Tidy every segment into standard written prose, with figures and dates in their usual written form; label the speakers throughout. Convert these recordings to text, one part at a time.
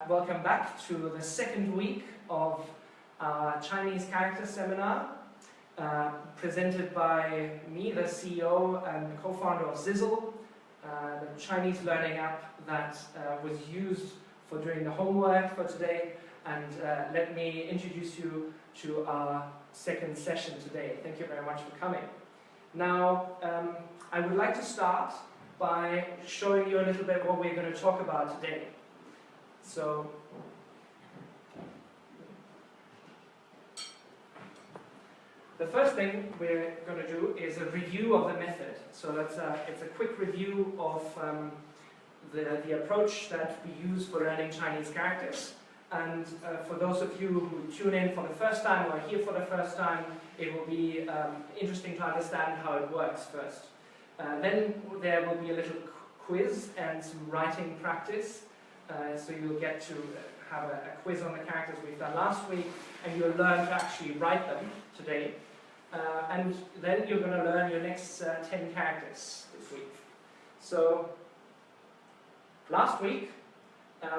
Speaker 1: Welcome back to the second week of our Chinese character seminar, presented by me, the CEO and co-founder of Zizzle, the Chinese learning app that was used for doing the homework for today. And let me introduce you to our second session today. Thank you very much for coming. Now, I would like to start by showing you a little bit what we're going to talk about today. So, the first thing we're going to do is a review of the method. So it's a quick review of the approach that we use for learning Chinese characters. And for those of you who tune in for the first time or are here for the first time, it will be interesting to understand how it works first. Then there will be a little quiz and some writing practice. So you'll get to have a quiz on the characters we've done last week, and you'll learn to actually write them today. And then you're going to learn your next 10 characters this week. So last week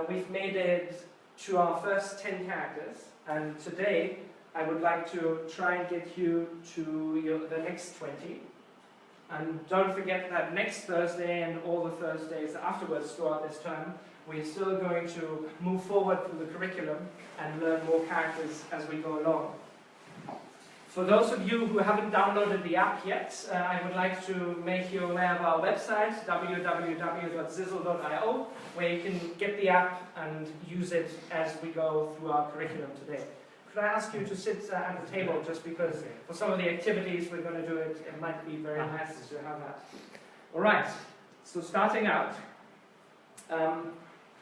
Speaker 1: we've made it to our first 10 characters, and today I would like to try and get you to the next 20. And don't forget that next Thursday and all the Thursdays afterwards throughout this term, we're still going to move forward through the curriculum and learn more characters as we go along. For those of you who haven't downloaded the app yet, I would like to make you aware of our website, www.zizzle.io, where you can get the app and use it as we go through our curriculum today. Could I ask you to sit at the table, just because for some of the activities we're going to do it might be very nice to have that. Alright, so starting out,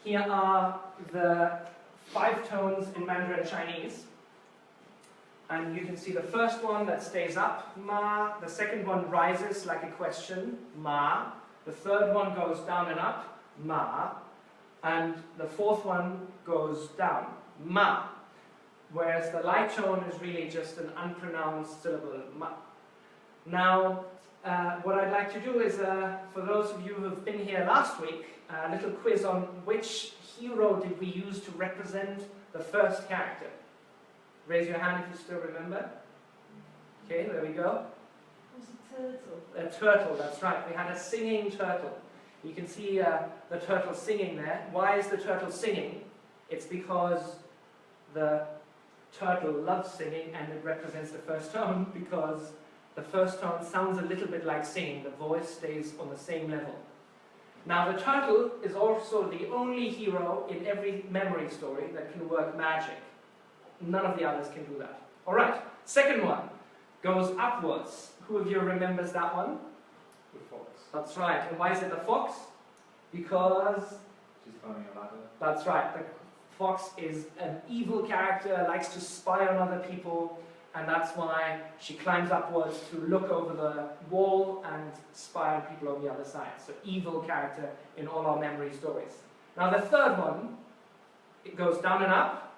Speaker 1: here are the 5 tones in Mandarin Chinese. And you can see the first one that stays up, ma. The second one rises like a question, ma. The third one goes down and up, ma. And the fourth one goes down, ma. Whereas the light tone is really just an unpronounced syllable, ma. Now, what I'd like to do is, for those of you who have been here last week, a little quiz on which hero did we use to represent the first character. Raise your hand if you still remember. Okay, there we go.
Speaker 2: It was a turtle.
Speaker 1: A turtle, that's right. We had a singing turtle. You can see the turtle singing there. Why is the turtle singing? It's because the turtle loves singing, and it represents the first tone, because the first tone sounds a little bit like singing. The voice stays on the same level. Now, the turtle is also the only hero in every memory story that can work magic. None of the others can do that. Alright, second one goes upwards. Who of you remembers that one?
Speaker 3: The fox.
Speaker 1: That's right. And why is it the fox? Because
Speaker 3: She's climbing a ladder.
Speaker 1: that's right. The fox is an evil character, likes to spy on other people, and that's why she climbs upwards to look over the wall and spy on people on the other side. So evil character in all our memory stories. Now the third one, it goes down and up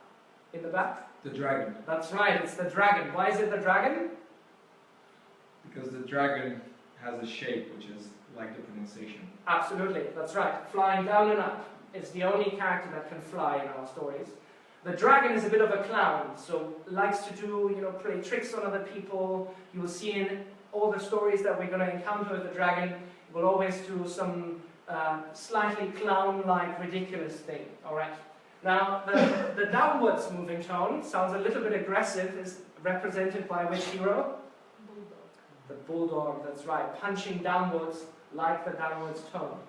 Speaker 1: in the back.
Speaker 3: The dragon.
Speaker 1: That's right, it's the dragon. Why is it the dragon?
Speaker 3: Because the dragon has a shape which is like the pronunciation.
Speaker 1: Absolutely, that's right. Flying down and up. It's the only character that can fly in our stories. The dragon is a bit of a clown, so likes to do, play tricks on other people. You will see in all the stories that we're going to encounter with the dragon, it will always do some slightly clown-like, ridiculous thing. All right. Now, the downwards moving tone sounds a little bit aggressive. Is represented by which hero?
Speaker 2: Bulldog.
Speaker 1: The bulldog. That's right. Punching downwards like the downwards tone.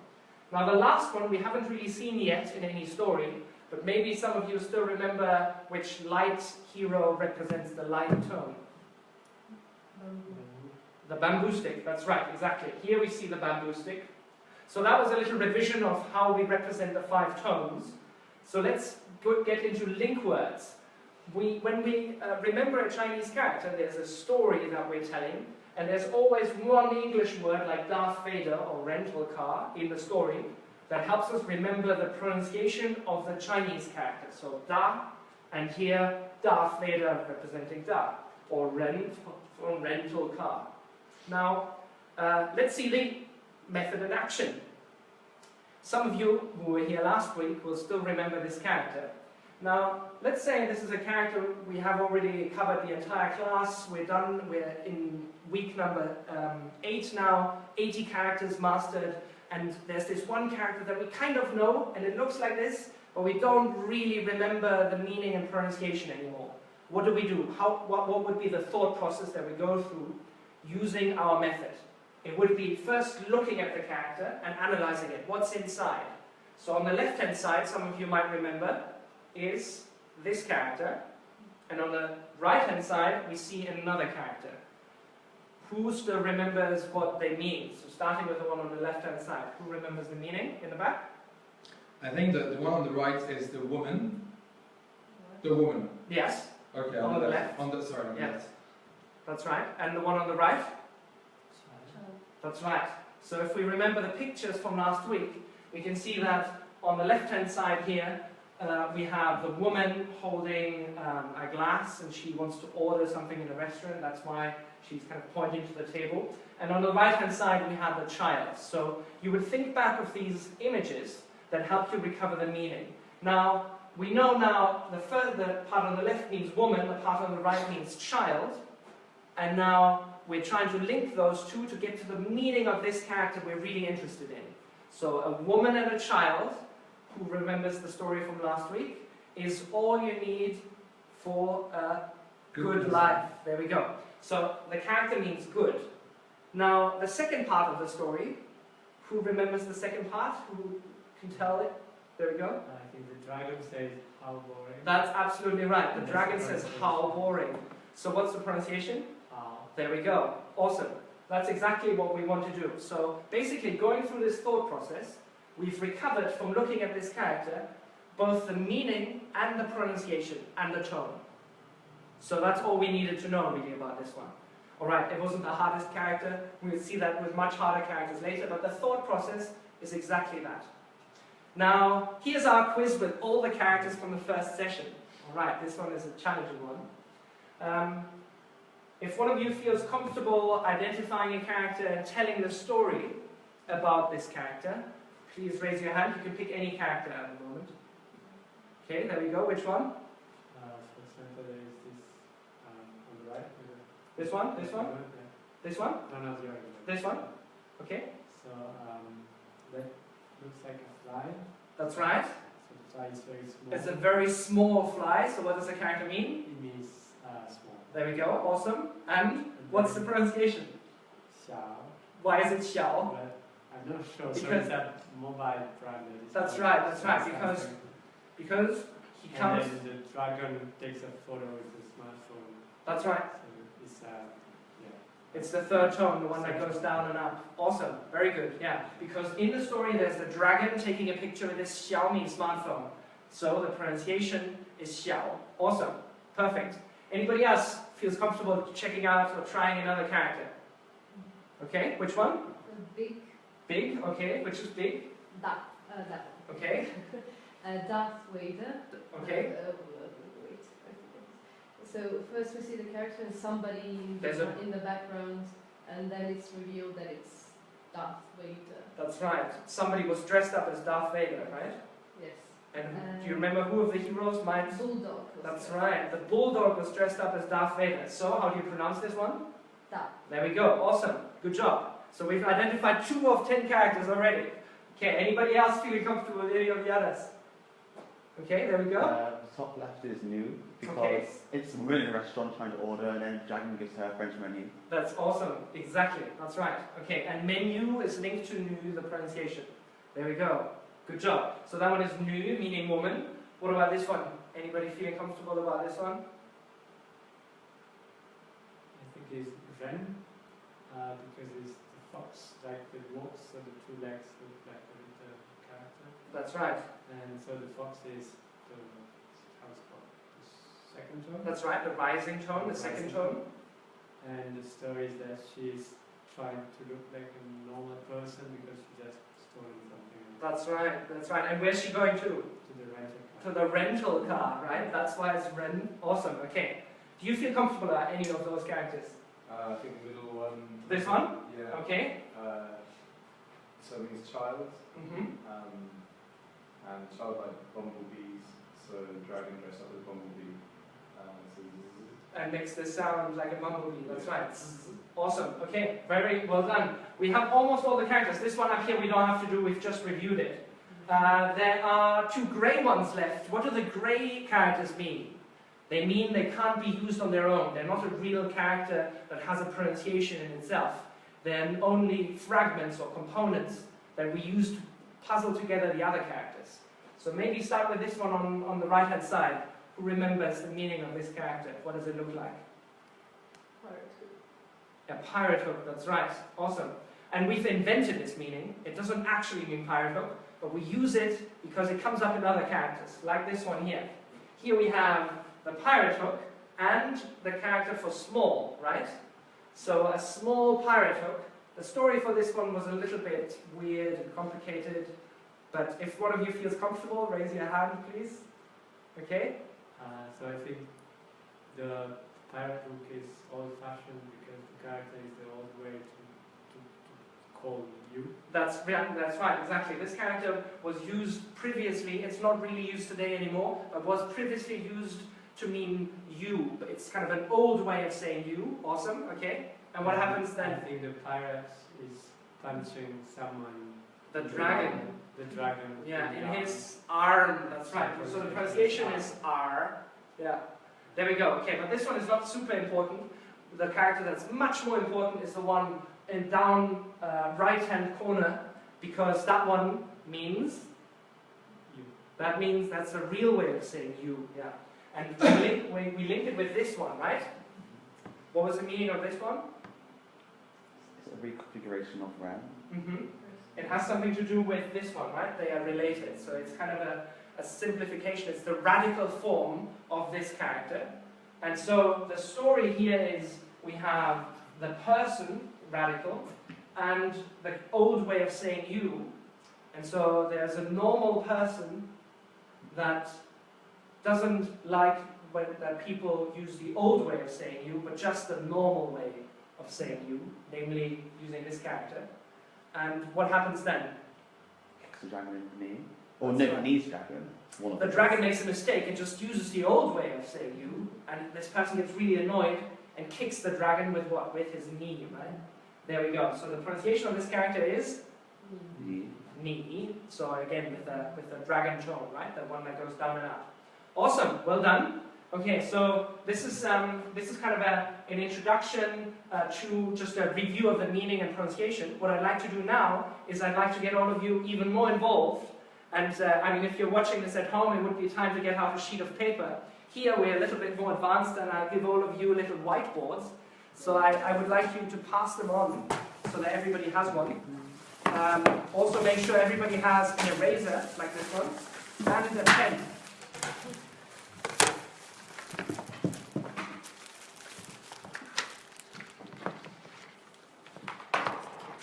Speaker 1: Now, the last one we haven't really seen yet in any story. But maybe some of you still remember which light hero represents the light tone. The bamboo stick, that's right, exactly. Here we see the bamboo stick. So that was a little revision of how we represent the 5 tones. So let's get into link words. When we remember a Chinese character, there's a story that we're telling, and there's always one English word like Darth Vader or rental car in the story that helps us remember the pronunciation of the Chinese character. So da, and here Darth Vader representing da, or ren from rental car. Now, let's see the method in action. some of you who were here last week will still remember this character. Now, let's say this is a character we have already covered the entire class. We're done. We're in week number 8 now, 80 characters mastered, and there's this one character that we kind of know, and it looks like this, but we don't really remember the meaning and pronunciation anymore. What do we do? What would be the thought process that we go through using our method? It would be first looking at the character and analyzing it. What's inside? So on the left-hand side, some of you might remember, is this character, and on the right-hand side we see another character. Who still remembers what they mean? So starting with the one on the left-hand side, who remembers the meaning in the back?
Speaker 3: I think that the one on the right is the woman. The woman.
Speaker 1: Yes.
Speaker 3: Okay,
Speaker 1: On the left.
Speaker 3: On the
Speaker 1: Yeah.
Speaker 3: left.
Speaker 1: That's right. And the one on the right?
Speaker 2: Child.
Speaker 1: That's right. So if we remember the pictures from last week, we can see that on the left-hand side here, we have the woman holding a glass, and she wants to order something in a restaurant. That's why she's kind of pointing to the table. And on the right-hand side, we have the child. So you would think back of these images that help you recover the meaning. Now, we know now the part on the left means woman, the part on the right means child. And now we're trying to link those two to get to the meaning of this character we're really interested in. So a woman and a child, who remembers the story from last week, is all you need for a good life. There we go. So the character means good. Now, the second part of the story, who remembers the second part? Who can tell it? There we go.
Speaker 4: I think the dragon says, how boring.
Speaker 1: That's absolutely right. The
Speaker 4: And
Speaker 1: dragon
Speaker 4: that's the
Speaker 1: says, how
Speaker 4: pronunciation.
Speaker 1: boring. So what's the pronunciation?
Speaker 4: How.
Speaker 1: There we go. Awesome. That's exactly what we want to do. So basically, going through this thought process, we've recovered from looking at this character both the meaning and the pronunciation and the tone. So that's all we needed to know really about this one. Alright, it wasn't the hardest character. We'll see that with much harder characters later, but the thought process is exactly that. Now, here's our quiz with all the characters from the first session. Alright, this one is a challenging one. If one of you feels comfortable identifying a character and telling the story about this character, please raise your hand. You can pick any character at the moment. Okay, there we go. Which one?
Speaker 4: For example, there is this on the right.
Speaker 1: This one? This one?
Speaker 4: Yeah.
Speaker 1: This one?
Speaker 4: No, no, the other one.
Speaker 1: This one? Okay,
Speaker 4: So that looks like a fly.
Speaker 1: that's right.
Speaker 4: So the fly is very small.
Speaker 1: It's a very small fly, so what does the character mean?
Speaker 4: It means small.
Speaker 1: There we go, awesome. And what's the pronunciation?
Speaker 4: Xiao.
Speaker 1: Why is it xiao?
Speaker 4: But I'm not sure. So
Speaker 1: Because-
Speaker 4: it's a mobile brand. That is
Speaker 1: That's
Speaker 4: called
Speaker 1: right, that's right,
Speaker 4: Samsung.
Speaker 1: Because he
Speaker 4: And
Speaker 1: comes...
Speaker 4: then the dragon takes a photo with the smartphone.
Speaker 1: That's right.
Speaker 4: So it's yeah.
Speaker 1: It's the third tone, the one that goes down and up. Awesome, very good, yeah. Because in the story there's the dragon taking a picture with his Xiaomi smartphone. So the pronunciation is xiao. Awesome, perfect. Anybody else feels comfortable checking out or trying another character? Okay, which one?
Speaker 2: A big
Speaker 1: Big, okay, which is big?
Speaker 2: that one.
Speaker 1: Okay,
Speaker 2: Darth Vader.
Speaker 1: okay.
Speaker 2: Wait. So first we see the character and somebody
Speaker 1: There's a-
Speaker 2: in the background, and then it's revealed that it's Darth Vader.
Speaker 1: That's right. Somebody was dressed up as Darth Vader, right?
Speaker 2: Yes.
Speaker 1: And do you remember who of the heroes might...
Speaker 2: Bulldog. was
Speaker 1: That's
Speaker 2: there.
Speaker 1: right. The bulldog was dressed up as Darth Vader. So, how do you pronounce this one?
Speaker 2: Da.
Speaker 1: There we go. Awesome. Good job. So we've identified 2 of 10 characters already. Okay, anybody else feeling comfortable with any of the others? Okay, there we go.
Speaker 5: The top left is new because
Speaker 1: Okay.
Speaker 5: it's a woman in a restaurant trying to order, and then Dragon gives her a French menu.
Speaker 1: That's awesome. Exactly. That's right. Okay, and menu is linked to nu, the pronunciation. There we go. Good job. So that one is nu, meaning woman. What about this one? Anybody feeling comfortable about this one?
Speaker 4: I think it's Ren, because it's the fox, like the walks, so the 2 legs look like a little character.
Speaker 1: That's right.
Speaker 4: And so the fox is the, how it's called, the second tone.
Speaker 1: That's right. The rising tone, the second tone.
Speaker 4: And the story is that she's trying to look like a normal person because she just stolen something
Speaker 1: That's right. That's right. And where's she going to?
Speaker 4: to the rental car.
Speaker 1: To the rental car, right? That's why it's Ren. Awesome. Okay. Do you feel comfortable at any of those characters?
Speaker 3: I think the middle one.
Speaker 1: This one?
Speaker 3: Yeah.
Speaker 1: Okay.
Speaker 6: so it means child,
Speaker 1: Mm-hmm.
Speaker 6: and child like bumblebees, so dragon dressed up as bumblebee. So
Speaker 1: And makes this sound like a bumblebee, that's right. Awesome, okay, very well done. We have almost all the characters. This one up here we don't have to do, we've just reviewed it. There are 2 grey ones left. What do the grey characters mean? They mean they can't be used on their own. They're not a real character that has a pronunciation in itself. They're only fragments or components that we use to puzzle together the other characters. So maybe start with this one on the right hand side. Who remembers the meaning of this character? What does it look like?
Speaker 2: Pirate hook.
Speaker 1: A pirate hook, that's right. Awesome. And we've invented this meaning. It doesn't actually mean pirate hook, but we use it because it comes up in other characters, like this one here. Here we have the pirate hook and the character for small, right? So a small pirate hook. The story for this one was a little bit weird and complicated, but if one of you feels comfortable, raise your hand, please. Okay?
Speaker 4: So I think the pirate hook is old-fashioned because the character is the old way to call you.
Speaker 1: That's right, exactly. This character was used previously, it's not really used today anymore, but was previously used to mean you. But it's kind of an old way of saying you. Awesome, okay? And what happens then?
Speaker 4: I think the pirate is punching someone.
Speaker 1: The dragon.
Speaker 4: The dragon.
Speaker 1: Yeah,
Speaker 4: the
Speaker 1: in
Speaker 4: arm.
Speaker 1: his arm, that's right. So the pronunciation is R. Yeah. There we go. Okay, but this one is not super important. The character that's much more important is the one in down right-hand corner, because that one means
Speaker 4: you.
Speaker 1: That means that's a real way of saying you. Yeah. And we link it with this one, right? What was the meaning of this one?
Speaker 5: It's a reconfiguration of RAM.
Speaker 1: Mm-hmm. It has something to do with this one, right? They are related. So it's kind of a simplification. It's the radical form of this character. And so the story here is we have the person, radical, and the old way of saying you. And so there's a normal person that doesn't like when that people use the old way of saying you, but just the normal way of saying you, namely using this character. And what happens then?
Speaker 5: Kicks the dragon in the knee. Or
Speaker 1: That's
Speaker 5: no,
Speaker 1: right.
Speaker 5: knees dragon. One of
Speaker 1: The
Speaker 5: them.
Speaker 1: dragon makes a mistake and just uses the old way of saying you, and this person gets really annoyed and kicks the dragon with what? With his knee, right? There we go. So the pronunciation of this character is
Speaker 5: Knee.
Speaker 1: knee. So again, with the dragon tone, right? The one that goes down and up. Awesome. Well done. Okay, so this is kind of an introduction to just a review of the meaning and pronunciation. What I'd like to do now is I'd like to get all of you even more involved. And I mean, if you're watching this at home, it would be time to get out a sheet of paper. Here we're a little bit more advanced, and I'll give all of you little whiteboards. So I would like you to pass them on so that everybody has one. Also make sure everybody has an eraser like this one and a pen.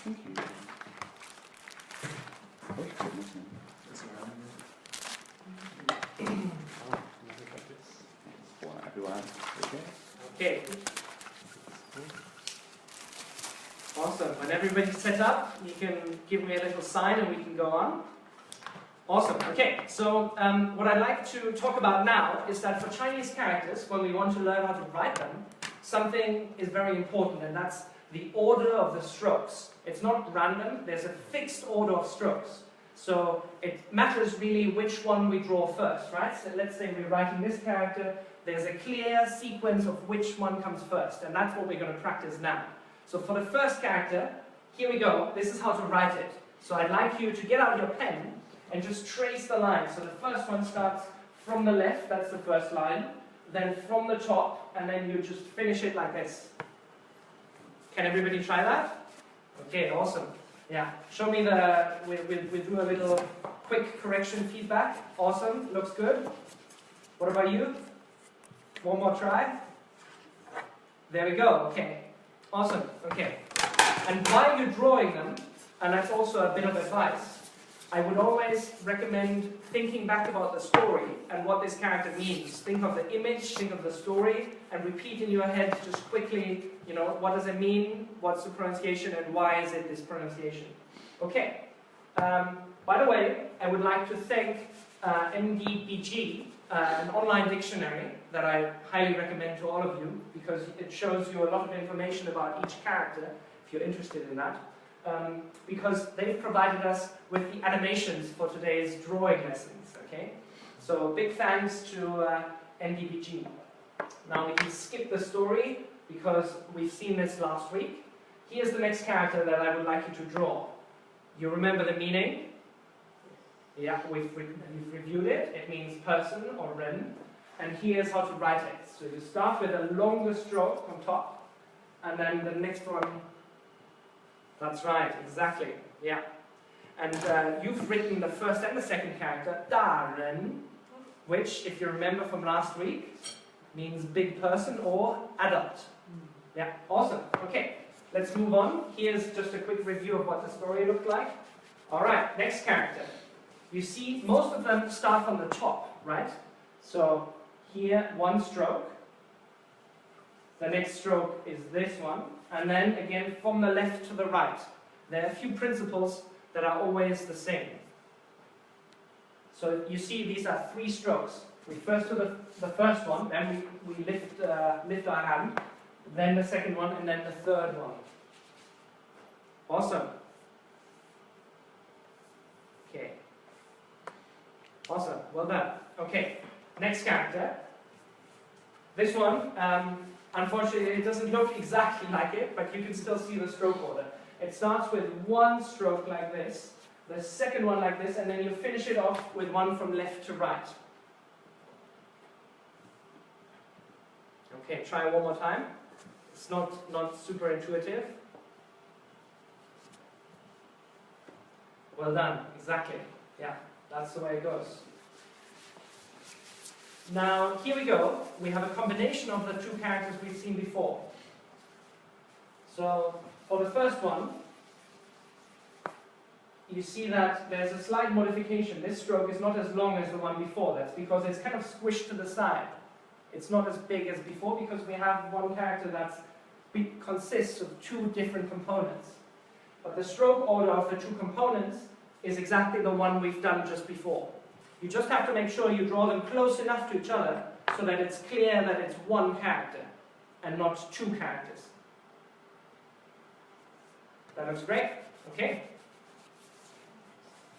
Speaker 5: Thank you. Oh, goodness me. For everyone. Okay.
Speaker 1: Okay. Awesome. When everybody's set up, you can give me a little sign and we can go on. Awesome. Okay, so what I'd like to talk about now is that for Chinese characters, when we want to learn how to write them, something is very important, and that's the order of the strokes. It's not random, there's a fixed order of strokes. So it matters really which one we draw first, right? So let's say we're writing this character, there's a clear sequence of which one comes first, and that's what we're going to practice now. So for the first character, here we go, this is how to write it. So I'd like you to get out your pen and just trace the line. So the first one starts from the left, that's the first line, then from the top, and then you just finish it like this. Can everybody try that? Okay, awesome. Yeah, show me we'll do a little quick correction feedback. Awesome, looks good. What about you? One more try. There we go, okay. Awesome, okay. And while you're drawing them, and that's also a bit of advice, I would always recommend thinking back about the story and what this character means. Think of the image, think of the story, and repeat in your head just quickly, you know, what does it mean, what's the pronunciation, and why is it this pronunciation. Okay, By the way, I would like to thank MDBG, an online dictionary that I highly recommend to all of you because it shows you a lot of information about each character, if you're interested in that, because they've provided us with the animations for today's drawing lessons, okay? So big thanks to MDBG. Now we can skip the story because we've seen this last week. Here's the next character that I would like you to draw. You remember the meaning? Yeah, you've reviewed it. It means person or ren. And here's how to write it. So you start with a longer stroke on top, and then the next one. That's right, exactly. Yeah. And you've written the first and the second character, Darren, which, if you remember from last week, means big person or adult. Yeah, awesome. Okay, let's move on. Here's just a quick review of what the story looked like. All right, next character. You see, most of them start from the top, right? So here, one stroke. The next stroke is this one. And then again, from the left to the right. There are a few principles that are always the same. So you see, these are 3 strokes. We first do the first one, then we lift our hand, then the second one, and then the third one. Awesome. Okay. Awesome, well done. Okay, next character. This one, unfortunately, it doesn't look exactly like it, but you can still see the stroke order. It starts with one stroke like this, the second one like this, and then you finish it off with one from left to right. Okay, try one more time. It's not super intuitive. Well done, exactly. Yeah, that's the way it goes. Now, here we go. We have a combination of the 2 characters we've seen before. So, for the first one, you see that there's a slight modification. This stroke is not as long as the one before. That's because it's kind of squished to the side. It's not as big as before because we have one character that consists of 2 different components. But the stroke order of the 2 components is exactly the one we've done just before. You just have to make sure you draw them close enough to each other so that it's clear that it's one character and not 2 characters. That looks great. Okay.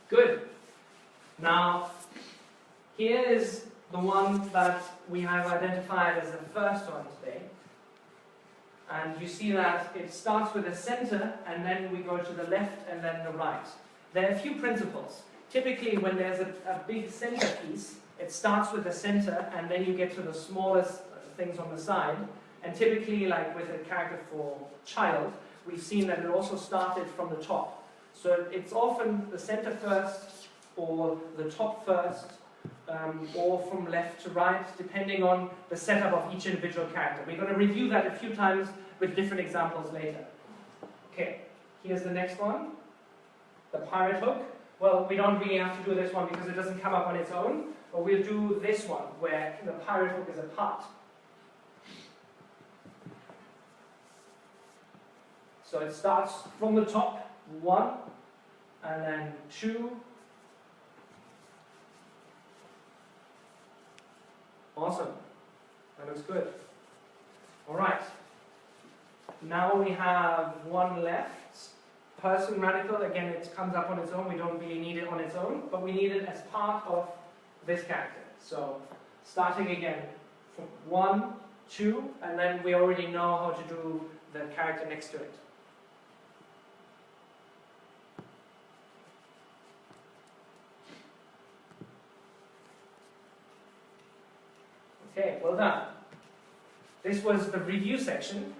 Speaker 1: Good. Now, here is the one that we have identified as the first one today. And you see that it starts with the center, and then we go to the left and then the right. There are a few principles. Typically, when there's a big center piece, it starts with the center, and then you get to the smallest things on the side. And typically, like with a character for child, we've seen that it also started from the top. So it's often the center first, or the top first, or from left to right, depending on the setup of each individual character. We're going to review that a few times with different examples later. Okay, here's the next one. The pirate hook. Well, we don't really have to do this one because it doesn't come up on its own, but we'll do this one, where the pirate hook is apart. So it starts from the top, 1, and then 2. Awesome. That looks good. All right. Now we have one left. Person radical, again, it comes up on its own. We don't really need it on its own, but we need it as part of this character. So, starting again from 1, 2, and then we already know how to do the character next to it. Okay, well done. This was the review section.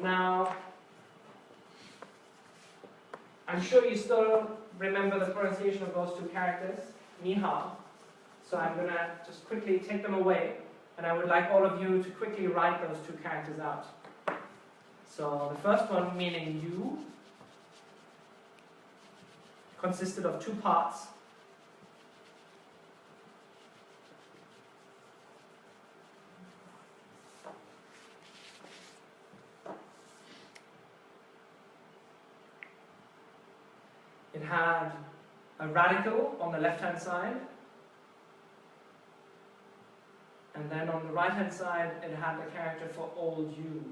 Speaker 1: Now, I'm sure you still remember the pronunciation of those 2 characters, ni hao. So I'm going to just quickly take them away, and I would like all of you to quickly write those 2 characters out. So the first one, meaning you, consisted of 2 parts. It had a radical on the left-hand side, and then on the right-hand side it had the character for old you.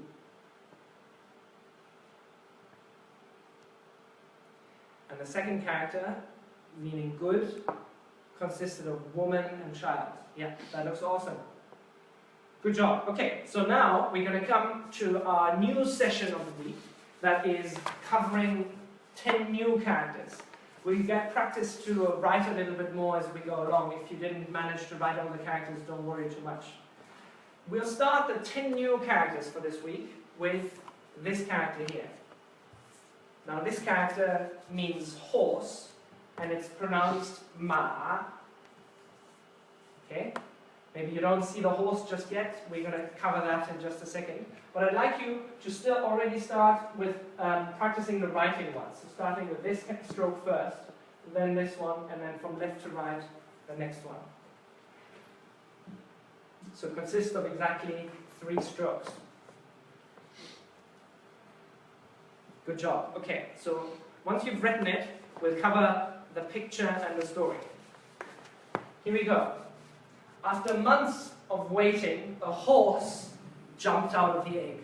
Speaker 1: And the second character, meaning good, consisted of woman and child. Yeah, that looks awesome. Good job. Okay, so now we're going to come to our new session of the week that is covering 10 new characters. We get practice to write a little bit more as we go along. If you didn't manage to write all the characters, don't worry too much. We'll start the 10 new characters for this week with this character here. Now this character means horse, and it's pronounced ma. Okay? Maybe you don't see the horse just yet. We're going to cover that in just a second. But I'd like you to still already start with practicing the writing ones. So starting with this stroke first, then this one, and then from left to right, the next one. So it consists of exactly 3 strokes. Good job. Okay, so once you've written it, we'll cover the picture and the story. Here we go. After months of waiting, a horse jumped out of the egg.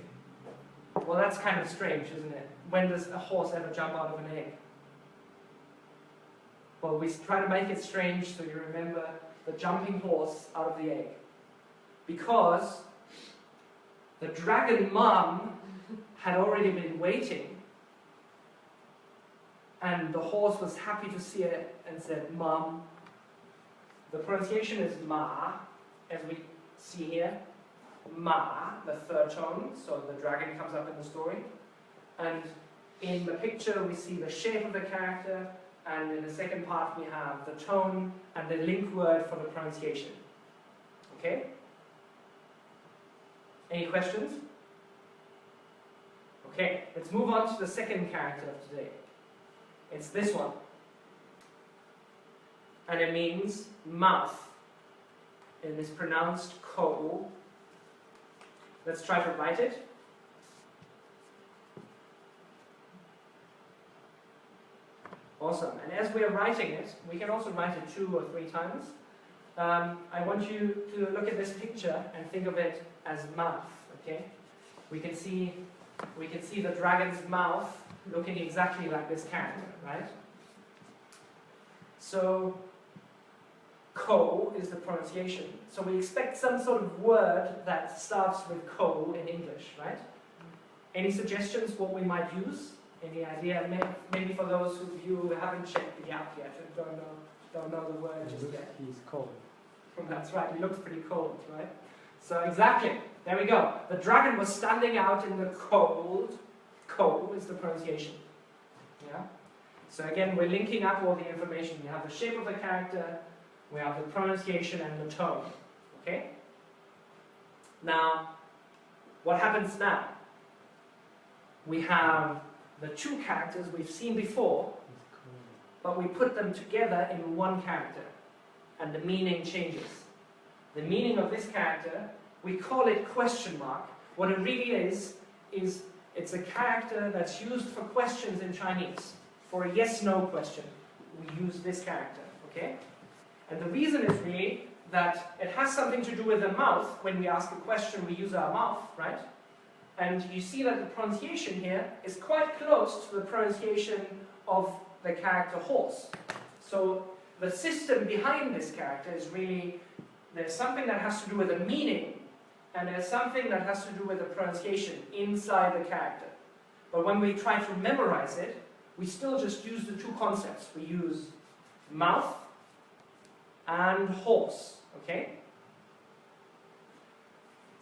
Speaker 1: Well, that's kind of strange, isn't it? When does a horse ever jump out of an egg? Well, we try to make it strange so you remember the jumping horse out of the egg. Because the dragon mom had already been waiting, and the horse was happy to see it and said, Mom. The pronunciation is ma, as we see here. Ma, the third tone, so the dragon comes up in the story. And in the picture we see the shape of the character, and in the second part we have the tone and the link word for the pronunciation. Okay? Any questions? Okay, let's move on to the second character of today. It's this one. And it means mouth. It is pronounced ko. Let's try to write it. Awesome. And as we are writing it, we can also write it 2 or 3 times. I want you to look at this picture and think of it as mouth. Okay? We can see the dragon's mouth looking exactly like this character, right? So ko is the pronunciation. So we expect some sort of word that starts with ko in English, right? Any suggestions what we might use? Any idea? Maybe for those of you who haven't checked the app yet and don't know the word just yet.
Speaker 4: He's cold.
Speaker 1: That's right, he looks pretty cold, right? So exactly, there we go. The dragon was standing out in the cold. Ko is the pronunciation. Yeah? So again, we're linking up all the information. We have the shape of the character, we have the pronunciation and the tone. Okay? Now, what happens now? We have the 2 characters we've seen before, but we put them together in one character, and the meaning changes. The meaning of this character, we call it question mark. What it really is it's a character that's used for questions in Chinese. For a yes-no question, we use this character, okay? And the reason is really that it has something to do with the mouth. When we ask a question, we use our mouth, right? And you see that the pronunciation here is quite close to the pronunciation of the character horse. So the system behind this character is really, there's something that has to do with the meaning, and there's something that has to do with the pronunciation inside the character. But when we try to memorize it, we still just use the 2 concepts. We use mouth and horse, okay?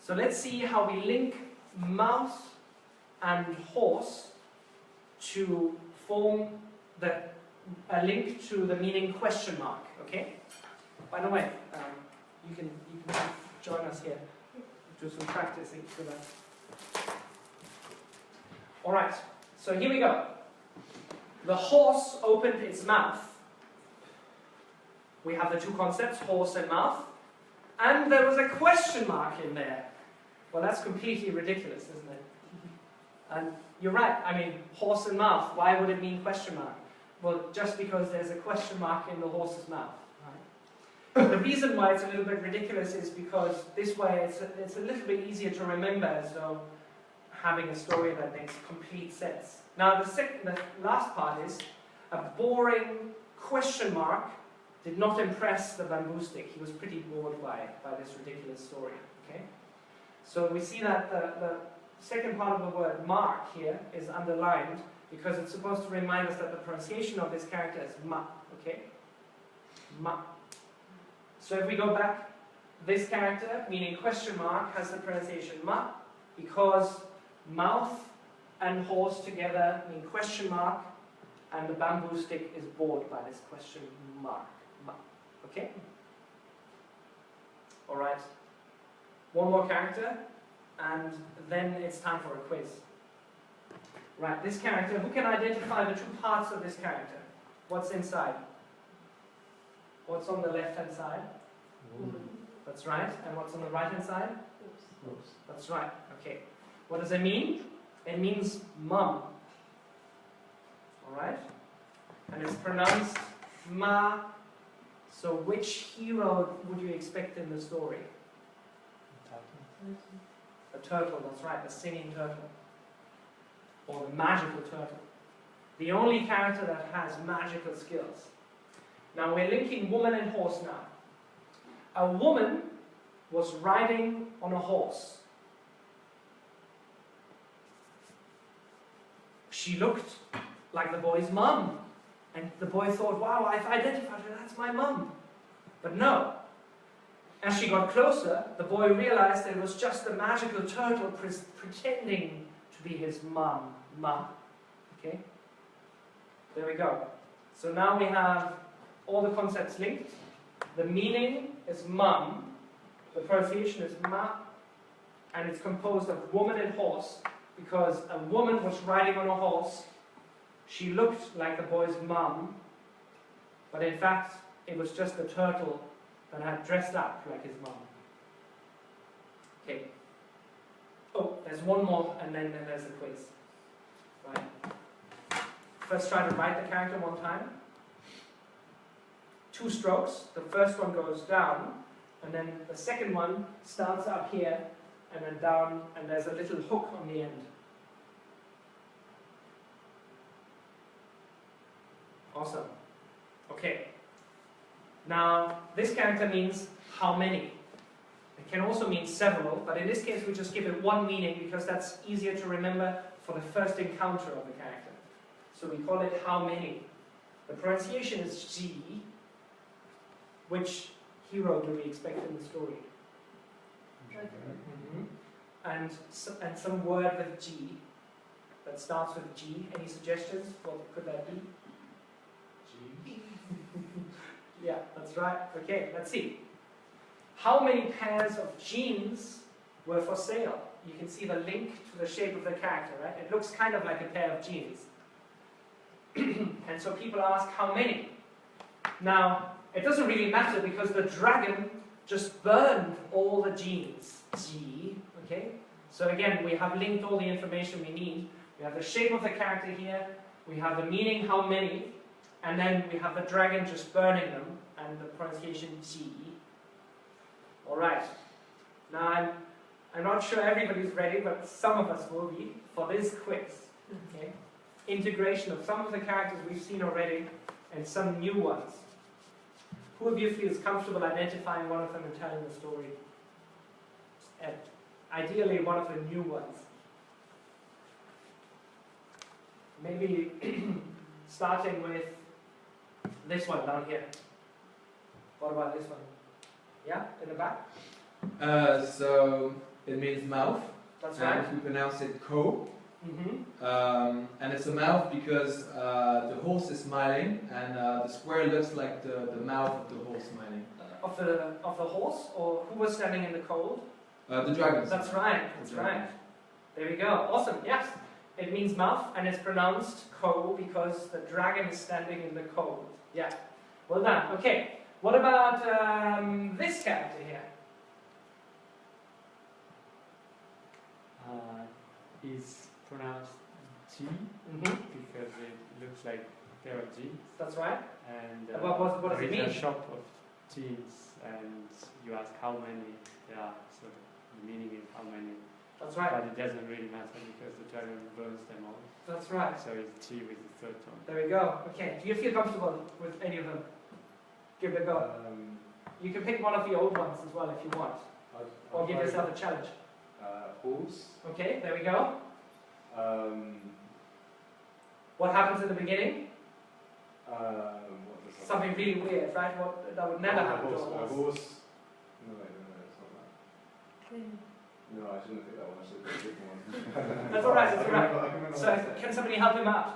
Speaker 1: So let's see how we link mouth and horse to form a link to the meaning question mark, okay? By the way, you can join us here, do some practicing for that. Alright, so here we go. The horse opened its mouth. We have the 2 concepts, horse and mouth, and there was a question mark in there. Well, that's completely ridiculous, isn't it? And you're right, I mean, horse and mouth, why would it mean question mark? Well, just because there's a question mark in the horse's mouth. Right? The reason why it's a little bit ridiculous is because this way it's a little bit easier to remember, as though having a story that makes complete sense. Now the last part is a boring question mark did not impress the bamboo stick. He was pretty bored by this ridiculous story. Okay? So we see that the second part of the word mark here is underlined because it's supposed to remind us that the pronunciation of this character is ma. Okay? Ma. So if we go back, this character, meaning question mark, has the pronunciation ma because mouth and horse together mean question mark, and the bamboo stick is bored by this question mark. Ma. Okay? Alright. One more character, and then it's time for a quiz. Right, this character, who can identify the two parts of this character? What's inside? What's on the left-hand side? That's right. And what's on the right-hand side? That's right. Okay. What does it mean? It means mum. Alright? And it's pronounced ma. So which hero would you expect in the story? A turtle, that's right, the singing turtle. Or the magical turtle. The only character that has magical skills. Now we're linking woman and horse now. A woman was riding on a horse. She looked like the boy's mum. And the boy thought, wow, I've identified her, that's my mum. But no. As she got closer, the boy realized that it was just the magical turtle pretending to be his mum. Okay? There we go. So now we have all the concepts linked. The meaning is mum, the pronunciation is ma, and it's composed of woman and horse, because a woman was riding on a horse. She looked like the boy's mum, but in fact it was just the turtle that had dressed up like his mum. Okay. Oh, there's one more, and then there's the quiz. Right. First try to write the character one time. 2 strokes. The first one goes down, and then the second one starts up here, and then down, and there's a little hook on the end. Awesome. Okay. Now, this character means how many. It can also mean several, but in this case we just give it one meaning because that's easier to remember for the first encounter of the character. So we call it how many. The pronunciation is G. Which hero do we expect in the story? And some word with G that starts with G. Any suggestions? What could that be?
Speaker 4: G.
Speaker 1: Yeah, that's right. Okay, let's see. How many pairs of jeans were for sale? You can see the link to the shape of the character, right? It looks kind of like a pair of jeans. And so people ask, how many? Now, it doesn't really matter because the dragon just burned all the jeans. G, okay? So again, we have linked all the information we need. We have the shape of the character here, we have the meaning, how many, and then we have the dragon just burning them, and the pronunciation G. Alright, now I'm not sure everybody's ready, but some of us will be for this quiz. Okay? Integration of some of the characters we've seen already, and some new ones. Who of you feels comfortable identifying one of them and telling the story? And ideally, one of the new ones. Maybe starting with this one down here. What about this one? Yeah, in the back?
Speaker 3: So it means mouth.
Speaker 1: That's right.
Speaker 3: And we pronounce it ko.
Speaker 1: Mm-hmm.
Speaker 3: And it's a mouth because the horse is smiling, and the square looks like the mouth of the horse smiling.
Speaker 1: Of the horse, or who was standing in the cold?
Speaker 3: The dragon.
Speaker 1: That's right. That's right. There we go. Awesome. Yes, it means mouth, and it's pronounced ko because the dragon is standing in the cold. Yeah. Well done. Okay. What about this character here?
Speaker 4: Is pronounced G
Speaker 1: Mm-hmm.
Speaker 4: because it looks like pair of jeans.
Speaker 1: That's right.
Speaker 4: And
Speaker 1: What does it
Speaker 4: there is
Speaker 1: mean?
Speaker 4: a shop of jeans, and you ask how many there are. So the meaning is how many.
Speaker 1: That's right.
Speaker 4: But it doesn't really matter because the dragon burns them all.
Speaker 1: That's right.
Speaker 4: So it's G with the third tone.
Speaker 1: There we go. Okay. Do you feel comfortable with any of them? Give it a go. You can pick one of the old ones as well if you want, or give yourself a challenge.
Speaker 6: Horse.
Speaker 1: Okay. There we go.
Speaker 6: Um,
Speaker 1: What happens in the beginning?
Speaker 6: what does that?
Speaker 1: Something really weird, right? What that would never happen to a horse.
Speaker 6: Horse. No, wait, no, it's not that. No, I shouldn't have picked that one. I should have picked a different one.
Speaker 1: That's all right. That's all right.
Speaker 6: I can remember
Speaker 1: So,
Speaker 6: what I said.
Speaker 1: can somebody help him out?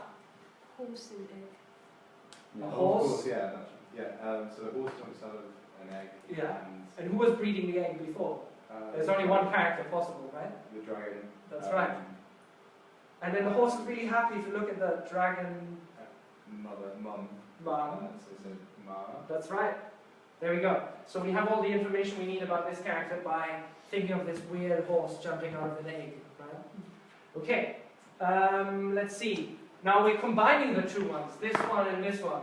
Speaker 2: Horse and egg.
Speaker 1: A
Speaker 6: Oh,
Speaker 1: horse?
Speaker 6: of course, yeah, so the horse jumps out of an egg.
Speaker 1: Yeah.
Speaker 6: And,
Speaker 1: And who was breeding the egg before? There's only one character possible, right?
Speaker 6: The dragon.
Speaker 1: That's right. And then the horse is really happy to look at the dragon
Speaker 6: Mum.
Speaker 1: mom.
Speaker 6: So it's a ma.
Speaker 1: That's right. There we go. So we have all the information we need about this character by thinking of this weird horse jumping out of an egg, right? Okay. Let's see. Now we're combining the two ones, this one and this one.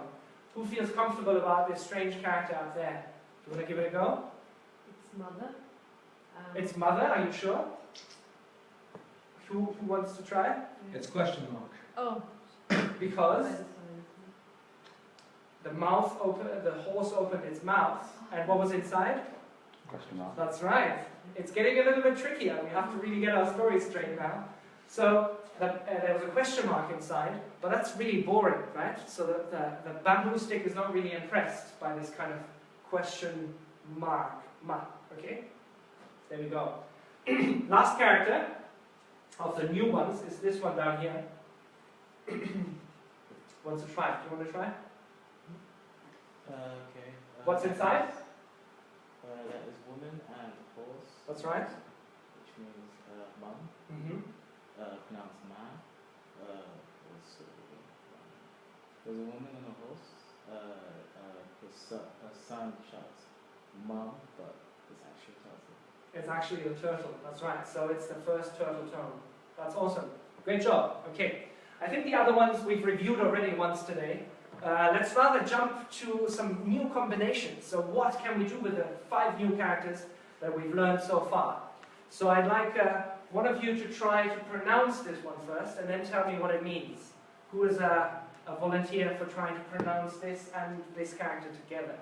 Speaker 1: Who feels comfortable about this strange character up there? Do you want to give it a go?
Speaker 2: It's mother.
Speaker 1: It's mother, are you sure? Who wants to try?
Speaker 3: It's question mark.
Speaker 2: Oh.
Speaker 1: Because the horse opened its mouth, and what was inside?
Speaker 5: Question mark.
Speaker 1: That's right. It's getting a little bit trickier. We have to really get our story straight now. So there was a question mark inside, but that's really boring, right? So the bamboo stick is not really impressed by this kind of question mark. Okay? There we go. Last character of the new ones is this one down here. Wants to try? Do you want to try?
Speaker 7: Okay.
Speaker 1: What's inside?
Speaker 7: That is woman and horse.
Speaker 1: That's right.
Speaker 7: Which means mum.
Speaker 1: Mm-hmm.
Speaker 7: Pronounced man. There's a woman and a horse. Her son shouts mum, but it's actually turtle.
Speaker 1: It's actually the turtle. That's right. So it's the first turtle tone. That's awesome. Great job. Okay. I think the other ones we've reviewed already once today. Let's rather jump to some new combinations. So what can we do with the 5 new characters that we've learned so far? So I'd like one of you to try to pronounce this one first and then tell me what it means. Who is a volunteer for trying to pronounce this and this character together?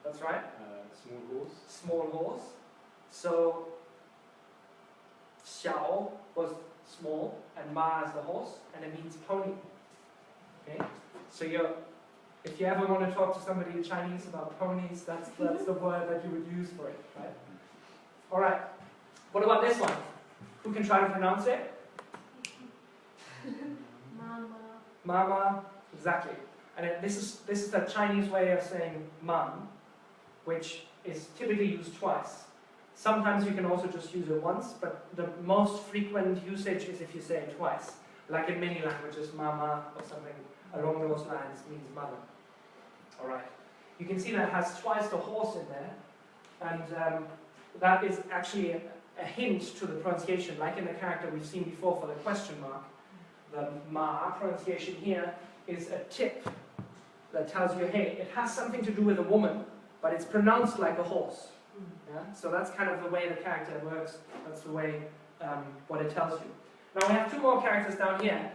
Speaker 1: That's right.
Speaker 6: Small horse.
Speaker 1: Small horse. So, xiao was small, and ma is the horse, and it means pony. Okay? So if you ever want to talk to somebody in Chinese about ponies, that's the word that you would use for it, right? Alright. What about this one? Who can try to pronounce it?
Speaker 2: Mama.
Speaker 1: Mama. Exactly. And this is the Chinese way of saying mum, which is typically used twice. Sometimes you can also just use it once, but the most frequent usage is if you say it twice. Like in many languages, mama or something along those lines means mother. Alright. You can see that it has twice the horse in there, and that is actually a hint to the pronunciation, like in the character we've seen before for the question mark. The ma pronunciation here is a tip that tells you, hey, it has something to do with a woman, but it's pronounced like a horse. Yeah? So that's kind of the way the character works. That's the way, what it tells you. Now we have 2 more characters down here.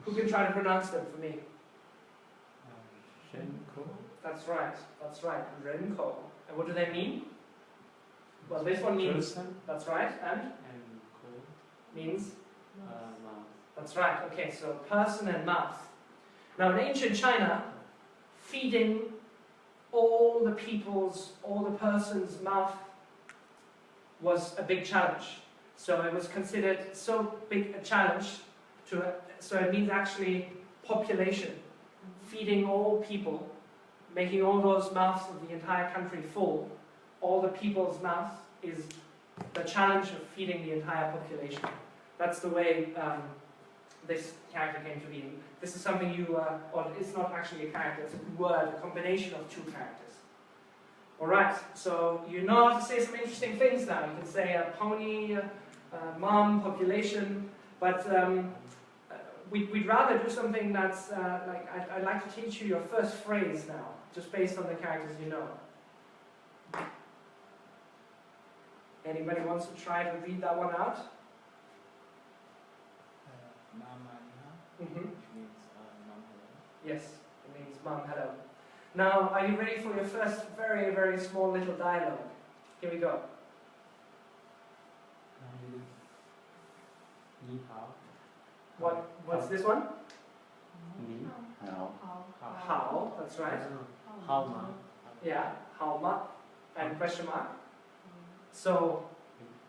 Speaker 1: Who can try to pronounce them for me?
Speaker 4: Shenko.
Speaker 1: That's right. That's right. Renko. And what do they mean? Well, this one means...
Speaker 4: Person
Speaker 1: That's right. And?
Speaker 4: and ko.
Speaker 1: Means?
Speaker 4: Mouth.
Speaker 1: That's right. Okay, so person and mouth. Now in ancient China, feeding all the person's mouth was a big challenge. So it was considered so big a challenge so it means actually population. Feeding all people, making all those mouths of the entire country full, all the people's mouth is the challenge of feeding the entire population. That's the way this character came to be. This is something or it's not actually a character, it's a word, a combination of 2 characters. Alright, so you know how to say some interesting things now. You can say pony, mom, population, but we'd rather do something that's like, I'd like to teach you your first phrase now, just based on the characters you know. Anybody wants to try to read that one out?
Speaker 7: Mama
Speaker 1: Mm-hmm.
Speaker 7: which means mom hello.
Speaker 1: Yes, it means mom, hello. Now, are you ready for your first very, very small little dialogue? Here we go.
Speaker 4: Ni hao.
Speaker 1: What's this one?
Speaker 5: Ni hao.
Speaker 1: How, that's right.
Speaker 4: How ma?
Speaker 1: Yeah, how much? And question mark. So,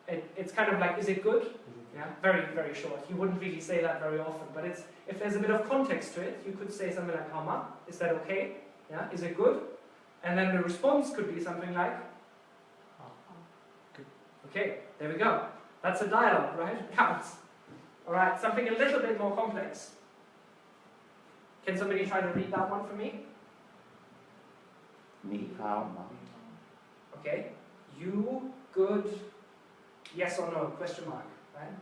Speaker 1: it's kind of like, is it good? Yeah, very, very short. You wouldn't really say that very often, but it's, if there's a bit of context to it, you could say something like, how much? Is that okay? Yeah, is it good? And then the response could be something like, okay, there we go. That's a dialogue, right? It counts. Alright, something a little bit more complex. Can somebody try to read that one for me?
Speaker 5: Ni hao ma.
Speaker 1: Okay. You, good, yes or no, question mark, right?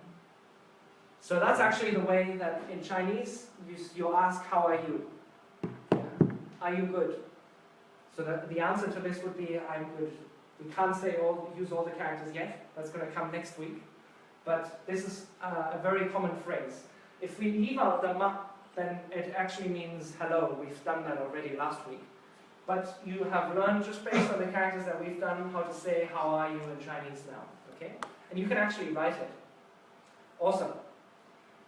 Speaker 1: So that's actually the way that in Chinese, you ask, how are you? Yeah. Are you good? So the answer to this would be, I'm good. We can't say use all the characters yet. That's going to come next week. But this is a very common phrase. If we leave out the ma, then it actually means hello. We've done that already last week. But you have learned, just based on the characters that we've done, how to say how are you in Chinese now. Okay? And you can actually write it. Awesome.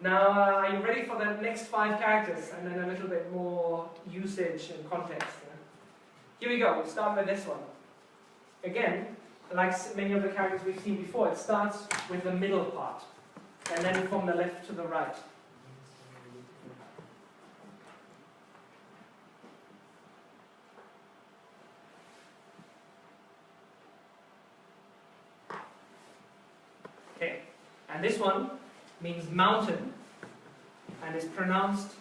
Speaker 1: Now, are you ready for the next 5 characters and then a little bit more usage and context? Yeah? Here we go. We'll start with this one. Again, like many of the characters we've seen before, it starts with the middle part and then from the left to the right. Okay, and this one means mountain and is pronounced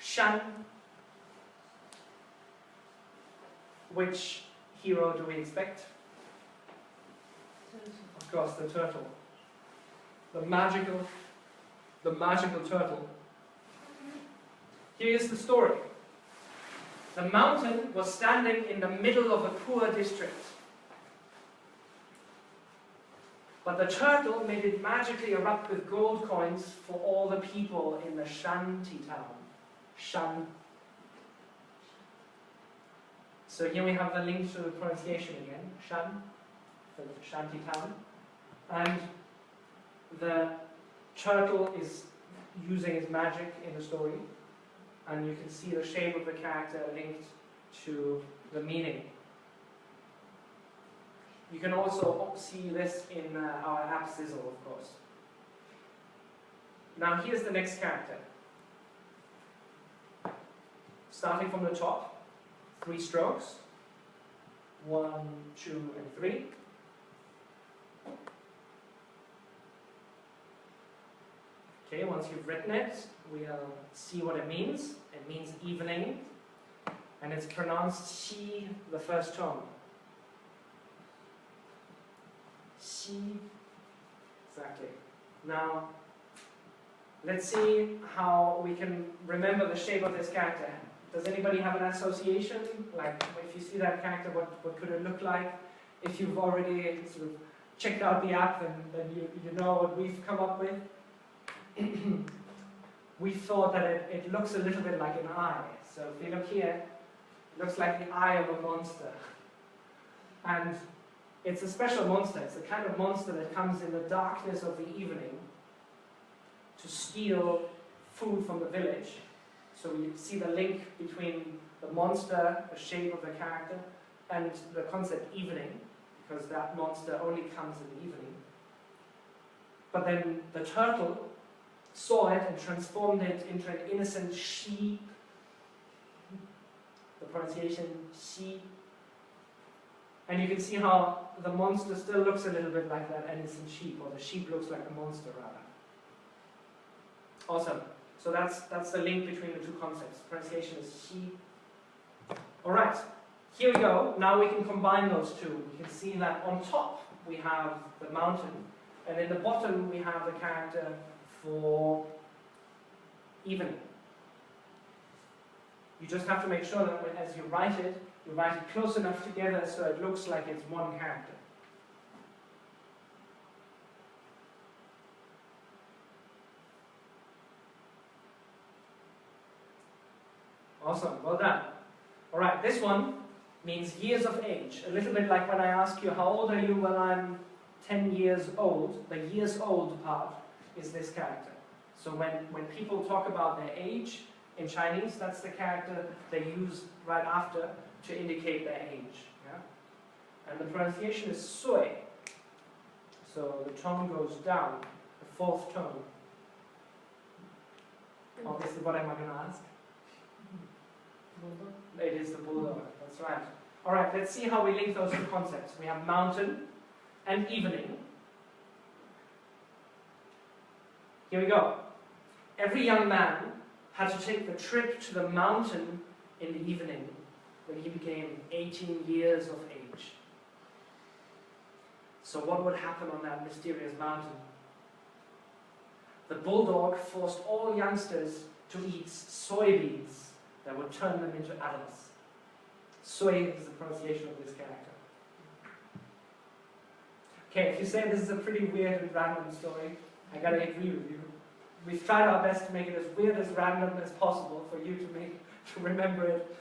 Speaker 1: shan. Which hero do we expect? Of course, the turtle. The magical turtle. Here's the story. The mountain was standing in the middle of a poor district. But the turtle made it magically erupt with gold coins for all the people in the shanty town. Shan. So here we have the link to the pronunciation again. Shan, the shanty town. And the turtle is using his magic in the story. And you can see the shape of the character linked to the meaning. You can also see this in our app Zizzle, of course. Now here's the next character. Starting from the top, 3 strokes. 1, 2, and 3. Okay, once you've written it, we'll see what it means. It means evening, and it's pronounced xi, the first tone. Xi, exactly. Now, let's see how we can remember the shape of this character. Does anybody have an association? Like, if you see that character, what could it look like? If you've already sort of checked out the app, then you know what we've come up with. We thought that it looks a little bit like an eye. So if you look here, it looks like the eye of a monster. And it's a special monster. It's the kind of monster that comes in the darkness of the evening to steal food from the village. So we see the link between the monster, the shape of the character, and the concept evening, because that monster only comes in the evening. But then the turtle saw it and transformed it into an innocent sheep. The pronunciation, sheep. And you can see how the monster still looks a little bit like that innocent sheep, or the sheep looks like the monster rather. Awesome. So that's the link between the 2 concepts. Pronunciation is sheep. Alright, here we go. Now we can combine those two. We can see that on top we have the mountain, and in the bottom we have the character for evening. You just have to make sure that as you write it close enough together so it looks like it's one character. Awesome, well done. All right, this one means years of age. A little bit like when I ask you, how old are you? Well, I'm 10 years old. The years old part is this character. So when people talk about their age in Chinese, that's the character they use right after to indicate their age. Yeah? And the pronunciation is sui. So the tone goes down, the fourth tone. Obviously, what am I going to ask? It is the bulldog, that's right. All right, let's see how we link those two concepts. We have mountain and evening. Here we go. Every young man had to take the trip to the mountain in the evening when he became 18 years of age. So what would happen on that mysterious mountain? The bulldog forced all youngsters to eat soybeans that would turn them into adults. Soy is the pronunciation of this character. Okay, if you say this is a pretty weird and random story, I gotta agree with you. We've tried our best to make it as weird as random as possible for you to remember it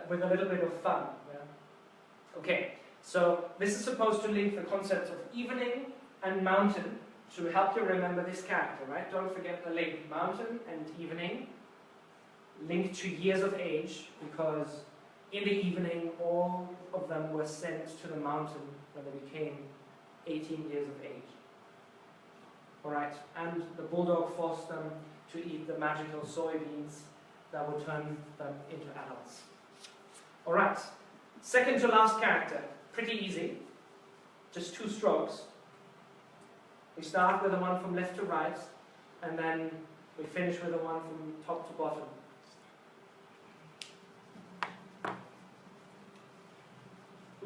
Speaker 1: with a little bit of fun. Yeah? Okay, so this is supposed to link the concepts of evening and mountain to help you remember this character, right? Don't forget the link, mountain and evening, linked to years of age, because in the evening all of them were sent to the mountain when they became 18 years of age. Alright, and the bulldog forced them to eat the magical soybeans that would turn them into adults. Alright, second to last character, pretty easy, just 2 strokes. We start with the one from left to right, and then we finish with the one from top to bottom.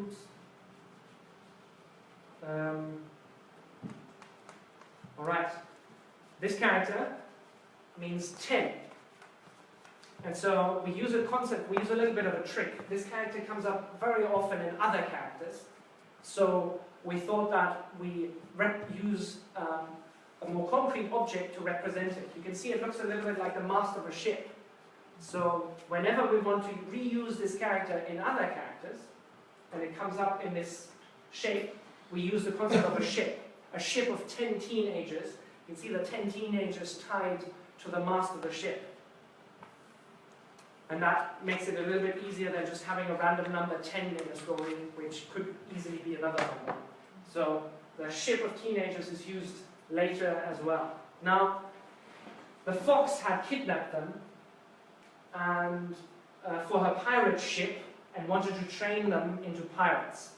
Speaker 1: Oops. Alright, this character means 10. And so we use a concept, we use a little bit of a trick. This character comes up very often in other characters. So we thought that we use a more concrete object to represent it. You can see it looks a little bit like the mast of a ship. So whenever we want to reuse this character in other characters, and it comes up in this shape, we use the concept of a ship of 10 teenagers. You can see the 10 teenagers tied to the mast of the ship. And that makes it a little bit easier than just having a random number 10 in a story, which could easily be another number. So the ship of teenagers is used later as well. Now, the fox had kidnapped them and for her pirate ship and wanted to train them into pirates.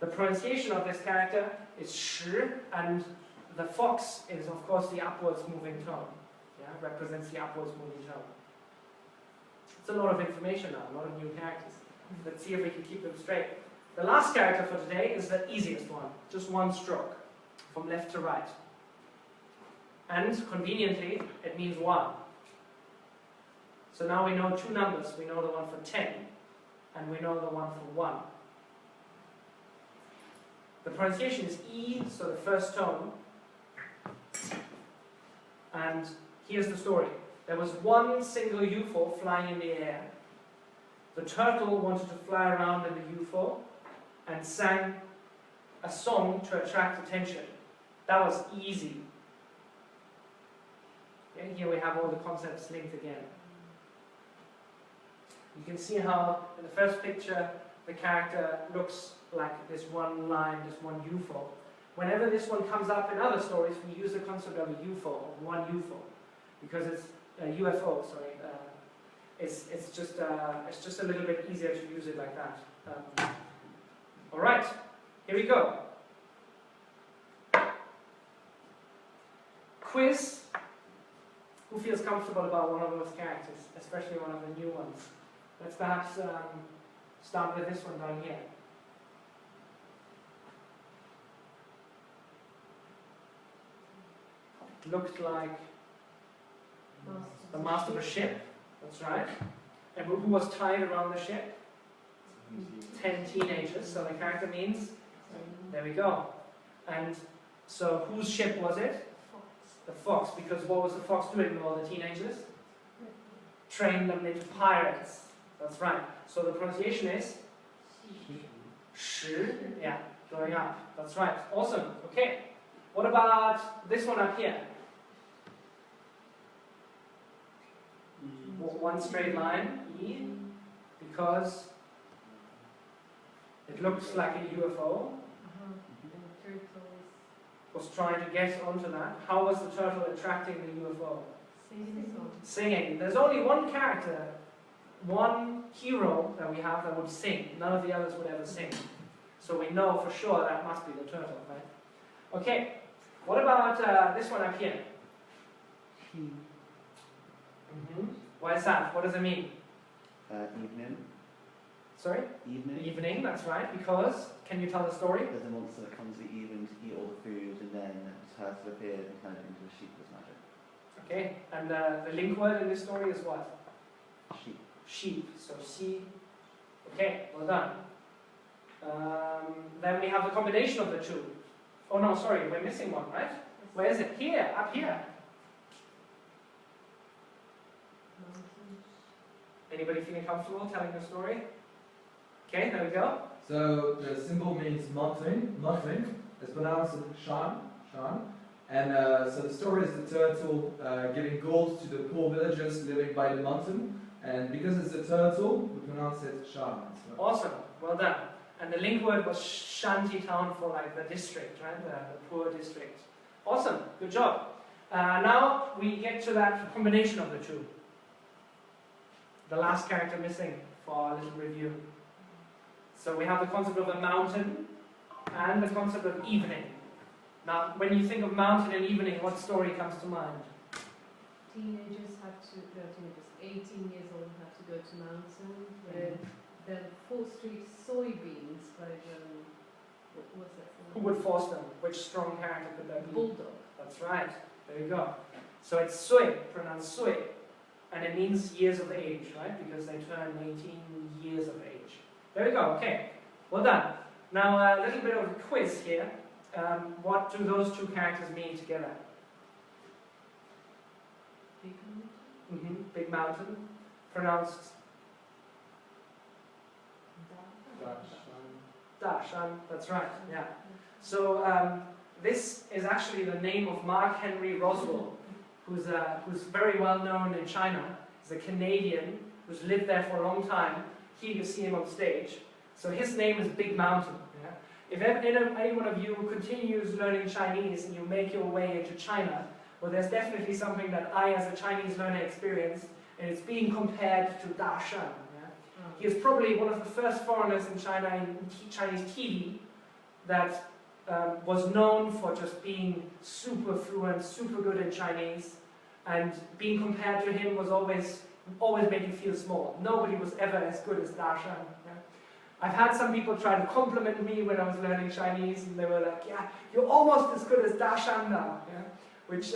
Speaker 1: The pronunciation of this character is sh, and the fox is, of course, the upwards moving tone. Yeah, represents the upwards moving tone. It's a lot of information now, a lot of new characters. Let's see if we can keep them straight. The last character for today is the easiest one, just 1 stroke, from left to right. And, conveniently, it means 1. So now we know 2 numbers. We know the one for 10, and we know the one for 1. The pronunciation is E, so the first tone. And here's the story. There was one single UFO flying in the air. The turtle wanted to fly around in the UFO and sang a song to attract attention. That was easy. Okay, here we have all the concepts linked again. You can see how in the first picture the character looks like this one line, this one UFO. Whenever this one comes up in other stories, we use the concept of a UFO, or one UFO, because it's a UFO. Sorry, it's just a little bit easier to use it like that. All right, here we go. Quiz. Who feels comfortable about one of those characters, especially one of the new ones? Let's perhaps Start with this one down here. It looked like the mast of a ship. That's right. And who was tied around the ship? 10 teenagers. So the character means, there we go. And so whose ship was it? The fox. Because what was the fox doing with all the teenagers? Train them into pirates. That's right. So the pronunciation is shi. Yeah, going up. That's right. Awesome. Okay. What about this one up here? One straight line, E, because it looks like a UFO. Was trying to get onto that. How was the turtle attracting the UFO? Singing. There's only one character, one hero that we have that would sing. None of the others would ever sing. So we know for sure that must be the turtle, right? Okay. What about this one up here? Why is that? What does it mean?
Speaker 5: Evening.
Speaker 1: Sorry?
Speaker 5: Evening.
Speaker 1: Evening, that's right. Because, can you tell the story?
Speaker 5: There's a monster that comes at the evening to eat all the food, and then the turtle appears and turns it into a sheep with magic.
Speaker 1: Okay, and the link word in this story is what?
Speaker 5: Sheep.
Speaker 1: Sheep. So, see. Okay, well done. Then we have the combination of the two. Oh no, sorry, we're missing one, right? Where is it? Here, up here. Anybody feeling comfortable telling the story? Okay, there we go.
Speaker 3: So the symbol means mountain. Mountain. It's pronounced shan. And so the story is the turtle giving gold to the poor villagers living by the mountain. And because it's a turtle, we pronounce it shan. So
Speaker 1: Awesome, well done. And the link word was shanty town for like the district, right? The poor district. Awesome, good job. Now we get to that combination of the two. The last character missing for our little review. So we have the concept of a mountain and the concept of evening. Now, when you think of mountain and evening, what story comes to mind?
Speaker 2: Teenagers have to, 18 years old have to go to mountain where the 4th Street soybeans by what was that?
Speaker 1: Who would force them? Which strong character could that be?
Speaker 2: Bulldog.
Speaker 1: That's right. There you go. So it's sui, pronounced sui. And it means years of age, right? Because they turn 18 years of age. There we go, okay. Well done. Now a little bit of a quiz here. What do those two characters mean together?
Speaker 2: Big mountain.
Speaker 1: Big mountain. Pronounced Dashan. That's right, yeah. So this is actually the name of Mark Henry Roswell, who's very well known in China. He's a Canadian who's lived there for a long time. Here you see him on stage. So his name is Big Mountain. Yeah? If any one of you continues learning Chinese and you make your way into China, well, there's definitely something that I, as a Chinese learner, experienced, and it's being compared to Dashan. Yeah? He is probably one of the first foreigners in China in Chinese TV that was known for just being super fluent, super good in Chinese, and being compared to him was always made you feel small. Nobody was ever as good as Dashan. Yeah? I've had some people try to compliment me when I was learning Chinese, and they were like, "Yeah, you're almost as good as Dashan now," yeah? Which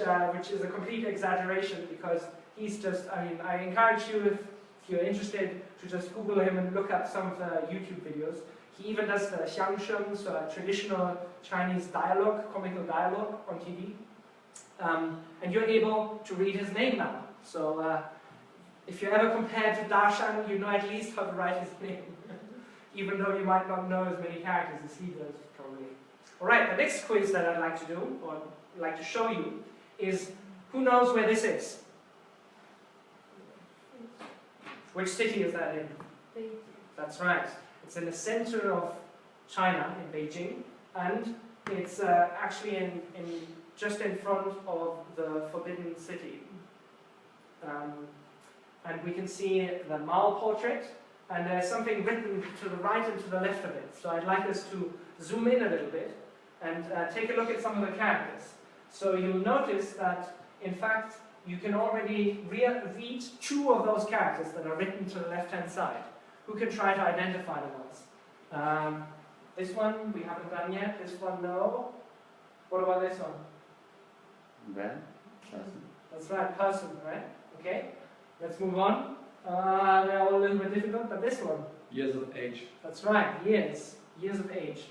Speaker 1: is a complete exaggeration, because he's just, I encourage you, if you're interested, to just Google him and look up some of the YouTube videos. He even does the xiangsheng, so a traditional Chinese dialogue, comical dialogue on TV. And you're able to read his name now. So if you're ever compared to Dashan, you know at least how to write his name. Even though you might not know as many characters as he does, probably. Alright, the next quiz that I'd like to do, or like to show you, is who knows where this is? Which city is that in?
Speaker 2: Beijing.
Speaker 1: That's right. It's in the center of China, in Beijing, and it's actually just in front of the Forbidden City. And we can see the Mao portrait, and there's something written to the right and to the left of it. So I'd like us to zoom in a little bit and take a look at some of the characters. So you'll notice that, in fact, you can already read two of those characters that are written to the left-hand side, Who can try to identify the ones? This one we haven't done yet. This one, no. What about this one?
Speaker 5: Red? Person.
Speaker 1: That's right, person, right? Okay, let's move on. They're all a little bit difficult, but this one.
Speaker 3: Years of age.
Speaker 1: That's right, years. Years of age.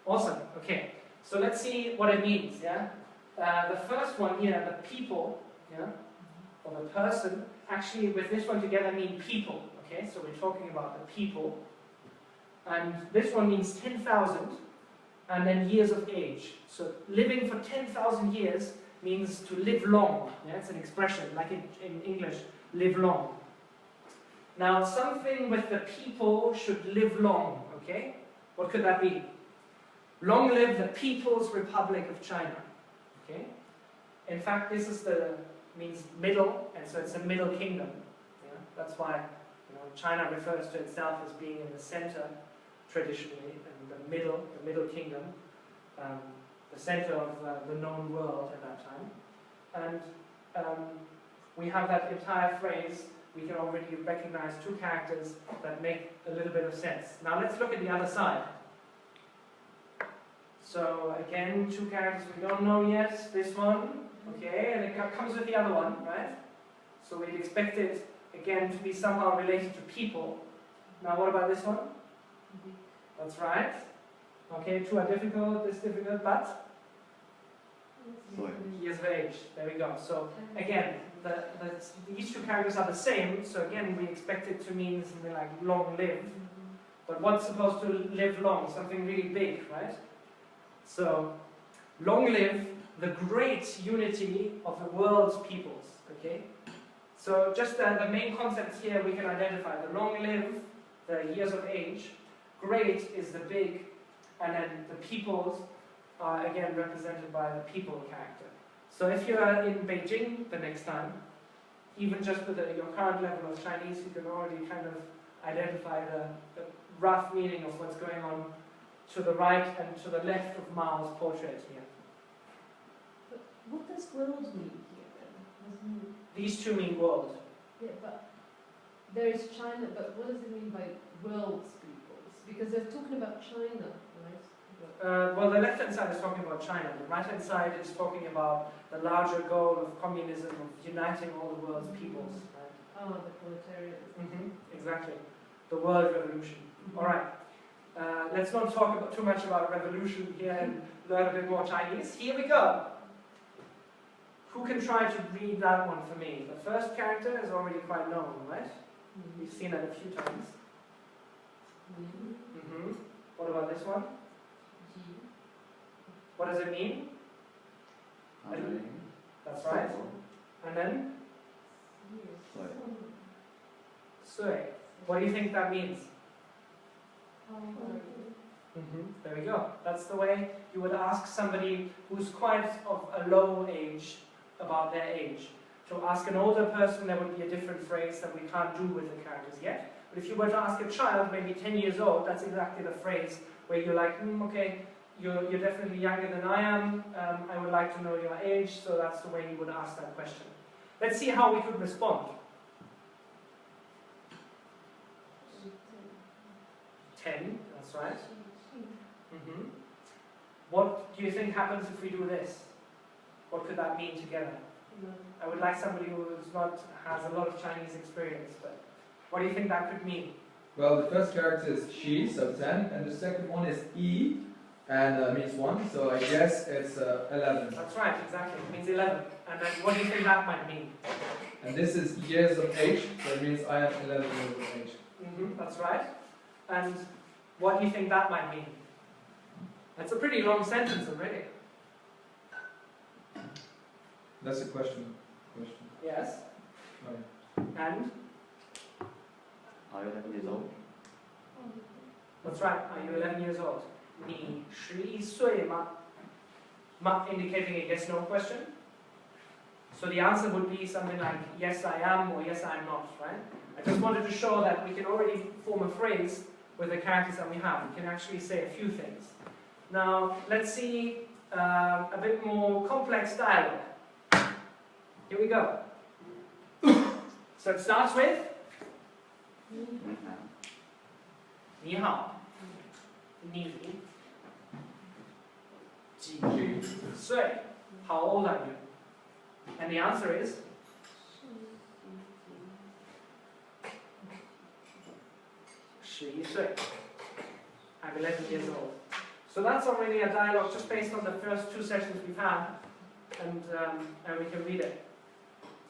Speaker 1: Awesome, okay. So let's see what it means, yeah? The first one here, the people, yeah? Or the person, actually with this one together mean people, okay? So we're talking about the people. And this one means 10,000, and then years of age. So living for 10,000 years means to live long. Yeah, it's an expression, like in English, live long. Now, something with the people should live long, okay? What could that be? Long live the People's Republic of China, okay? In fact, this is means middle, and so it's a middle kingdom. Yeah? That's why China refers to itself as being in the center, traditionally, and the middle kingdom, the center of the known world at that time. And we have that entire phrase. We can already recognize two characters that make a little bit of sense. Now let's look at the other side. So again, two characters we don't know yet. This one, okay, and it comes with the other one, right? So we'd expect it, again, to be somehow related to people. Now what about this one? That's right. Okay, two are difficult, this difficult, but years of age. There we go. So again, these two characters are the same, so again we expect it to mean something like long live. But what's supposed to live long? Something really big, right? So, long live the great unity of the world's peoples, okay? So just the main concepts here we can identify. The long live, the years of age. Great is the big, and then the peoples are again represented by the people character. So if you are in Beijing the next time, even just with your current level of Chinese, you can already kind of identify the rough meaning of what's going on to the right and to the left of Mao's portrait here.
Speaker 2: But what does world mean here then?
Speaker 1: These two mean world.
Speaker 2: Yeah, but there is China, but what does it mean by world's peoples? Because they're talking about China, right?
Speaker 1: Well, the left-hand side is talking about China. The right-hand side is talking about the larger goal of communism, of uniting all the world's peoples. Right?
Speaker 2: Oh, the proletariat.
Speaker 1: Exactly. The world revolution. All right. Let's not talk too much about revolution here and learn a bit more Chinese. Here we go. Who can try to read that one for me? The first character is already quite known, right? We've seen it a few times. What about this one? What does it mean? That's right. And then? Sui. What do you think that means? There we go. That's the way you would ask somebody who's quite of a low age about their age. To ask an older person, there would be a different phrase that we can't do with the characters yet. But if you were to ask a child, maybe 10 years old, that's exactly the phrase where you're like, okay, you're definitely younger than I am, I would like to know your age, so that's the way you would ask that question. Let's see how we could respond. 10, that's right. What do you think happens if we do this? What could that mean together? I would like somebody who has a lot of Chinese experience, but what do you think that could mean?
Speaker 3: Well, the first character is she, so 10, and the second one is E, and means 1, so I guess it's 11.
Speaker 1: That's right, exactly, it means 11. And then what do you think that might mean?
Speaker 3: And this is years of age, so it means I am 11 years of age.
Speaker 1: That's right. And what do you think that might mean? That's a pretty long sentence already.
Speaker 3: That's a question.
Speaker 1: Yes.
Speaker 3: Oh.
Speaker 1: And?
Speaker 5: Are you 11 years old?
Speaker 1: That's right. Are you 11 years old? 你11岁吗? Ma indicating a yes/no question. So the answer would be something like yes I am or yes I am not, right? I just wanted to show that we can already form a phrase with the characters that we have. We can actually say a few things. Now let's see a bit more complex dialogue. Here we go. So it starts with 你好，你几岁? How old are you? And the answer is 11岁. I'm 11 years old. So that's already a dialogue just based on the first 2 sessions we've had, and we can read it.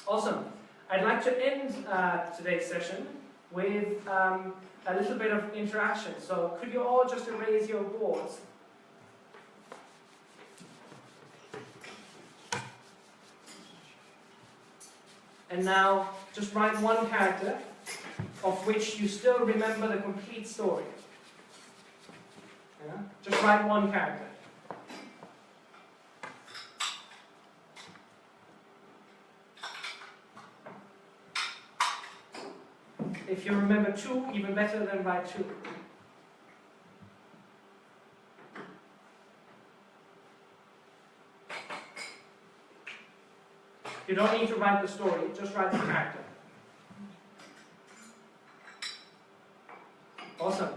Speaker 1: Awesome. I'd like to end today's session with a little bit of interaction. So could you all just erase your boards? And now just write one character of which you still remember the complete story. Yeah? Just write one character. If you remember 2, even better than write 2. You don't need to write the story, just write the character. Awesome.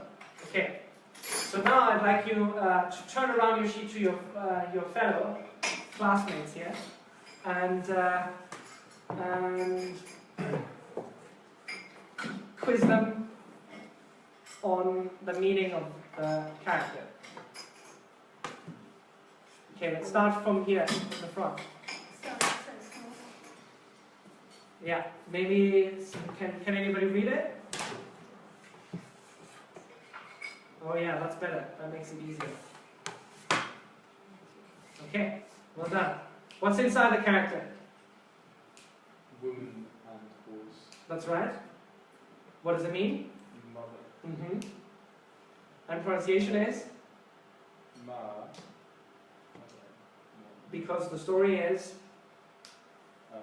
Speaker 1: Okay. So now I'd like you to turn around your sheet to your fellow classmates here, and quiz them on the meaning of the character. Okay, let's start from here in the front. Yeah, maybe can anybody read it? Oh yeah, that's better. That makes it easier. Okay, well done. What's inside the character?
Speaker 6: Woman and horse.
Speaker 1: That's right. What does it mean?
Speaker 6: Mother.
Speaker 1: And pronunciation is?
Speaker 6: Ma.
Speaker 1: Because the story is
Speaker 6: Um,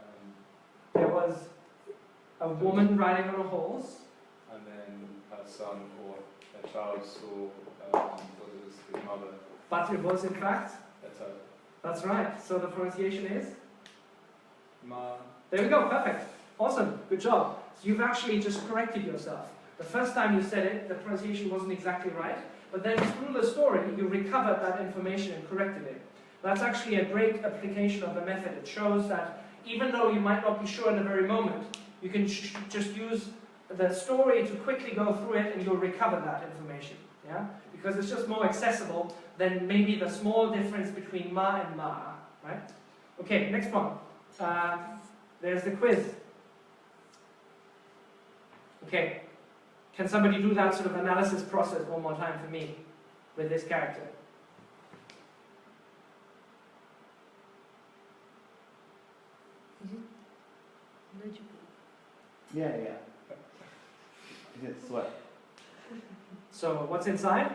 Speaker 1: there was a woman riding on a horse.
Speaker 6: and then her son or a child saw what it was his mother.
Speaker 1: But it was in fact?
Speaker 6: That's her.
Speaker 1: That's right. So the pronunciation is?
Speaker 6: Ma.
Speaker 1: There we go, perfect. Awesome, good job. So you've actually just corrected yourself. The first time you said it, the pronunciation wasn't exactly right, but then through the story, you recovered that information and corrected it. That's actually a great application of the method. It shows that even though you might not be sure in the very moment, you can just use the story to quickly go through it and you'll recover that information. Yeah? Because it's just more accessible than maybe the small difference between ma and ma. Right? Okay, next one. There's the quiz. Okay, can somebody do that sort of analysis process one more time for me with this character?
Speaker 2: Is it legible?
Speaker 5: Yeah. Is it sweat?
Speaker 1: So what's inside?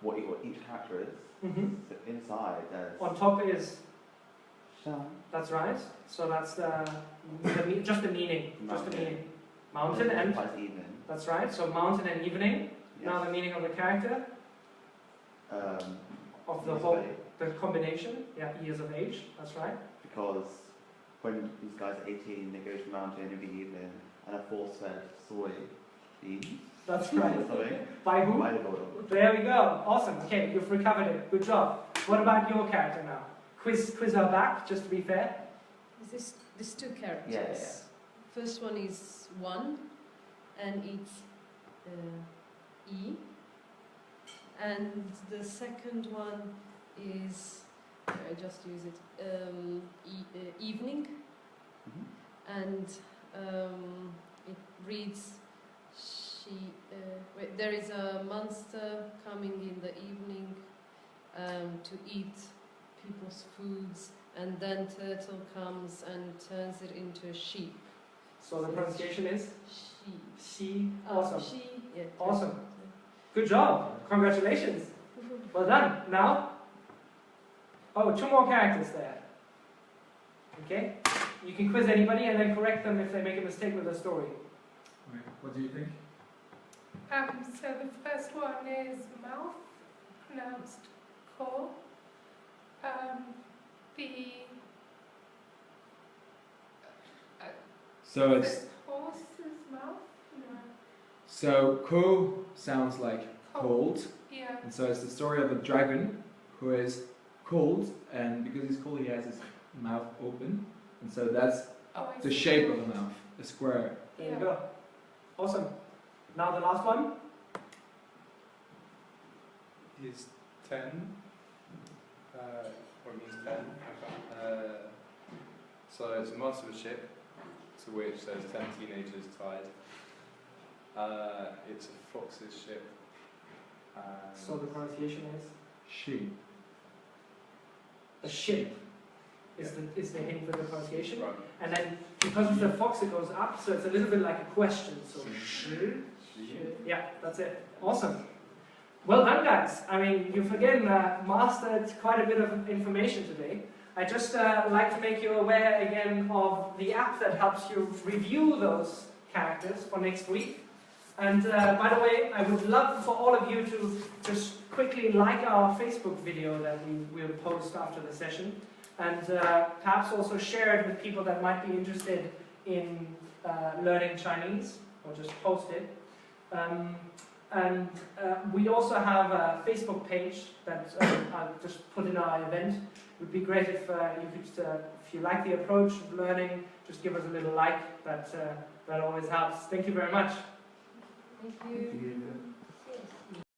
Speaker 5: What each character is.
Speaker 1: Mm-hmm.
Speaker 5: So inside there's
Speaker 1: On top is,
Speaker 5: Shan.
Speaker 1: that's right. So that's just the meaning. Just the
Speaker 5: Mountain.
Speaker 1: meaning. Mountain and,
Speaker 5: Implies evening.
Speaker 1: that's right. So mountain and evening.
Speaker 5: Yes.
Speaker 1: Now the meaning of the character, of the
Speaker 5: years
Speaker 1: whole,
Speaker 5: of age.
Speaker 1: the combination. Yeah, years of age. That's right.
Speaker 5: Because when these guys are 18, they go to the mountain every evening and are force-fed soybeans.
Speaker 1: That's
Speaker 5: Or
Speaker 1: right.
Speaker 5: something.
Speaker 1: By who?
Speaker 5: By the bottle.
Speaker 1: There we go. Awesome. Okay, you've recovered it. Good job. What about your character now? Quiz her back, just to be fair.
Speaker 2: Is this 2 characters?
Speaker 5: Yeah.
Speaker 2: First one is 1, and it's E. And the second one is, I just use it, evening.
Speaker 5: Mhm.
Speaker 2: And it reads, there is a monster coming in the evening to eat people's foods, and then turtle comes and turns it into a sheep.
Speaker 1: So the pronunciation is?
Speaker 2: Sheep.
Speaker 1: She. Awesome.
Speaker 2: She, yeah.
Speaker 1: Awesome. Good job. Congratulations. Well done. Now? Oh, 2 more characters there. Okay? You can quiz anybody and then correct them if they make a mistake with the story.
Speaker 3: Okay, what do you think?
Speaker 8: So the first one is mouth, pronounced ko.
Speaker 3: So it's
Speaker 8: horse's mouth? No.
Speaker 3: So ko sounds like cold,
Speaker 8: Yeah.
Speaker 3: and so it's the story of a dragon who is cold, and because he's cold, he has his mouth open, and so that's
Speaker 8: Oh, I
Speaker 3: the
Speaker 8: see.
Speaker 3: shape of a mouth, a square.
Speaker 1: There you
Speaker 8: Yeah.
Speaker 1: go. Awesome. Now the last one.
Speaker 6: Is 10, or it means 10. So it's a monster of a ship, to which there's 10 teenagers tied. It's a fox's ship.
Speaker 1: So the pronunciation is
Speaker 3: She.
Speaker 1: the ship. Is the hint for the pronunciation.
Speaker 6: Right.
Speaker 1: And then because of the fox, it goes up, so it's a little bit like a question. So yeah, that's it. Awesome. Well done, guys. I mean, you've again mastered quite a bit of information today. I just like to make you aware again of the app that helps you review those characters for next week. And by the way, I would love for all of you to just quickly like our Facebook video that we will post after the session. And perhaps also share it with people that might be interested in learning Chinese, or just post it. We also have a Facebook page that I'll just put in our event. It would be great if you could, if you like the approach of learning, just give us a little like. That always helps. Thank you very much.
Speaker 2: Thank you.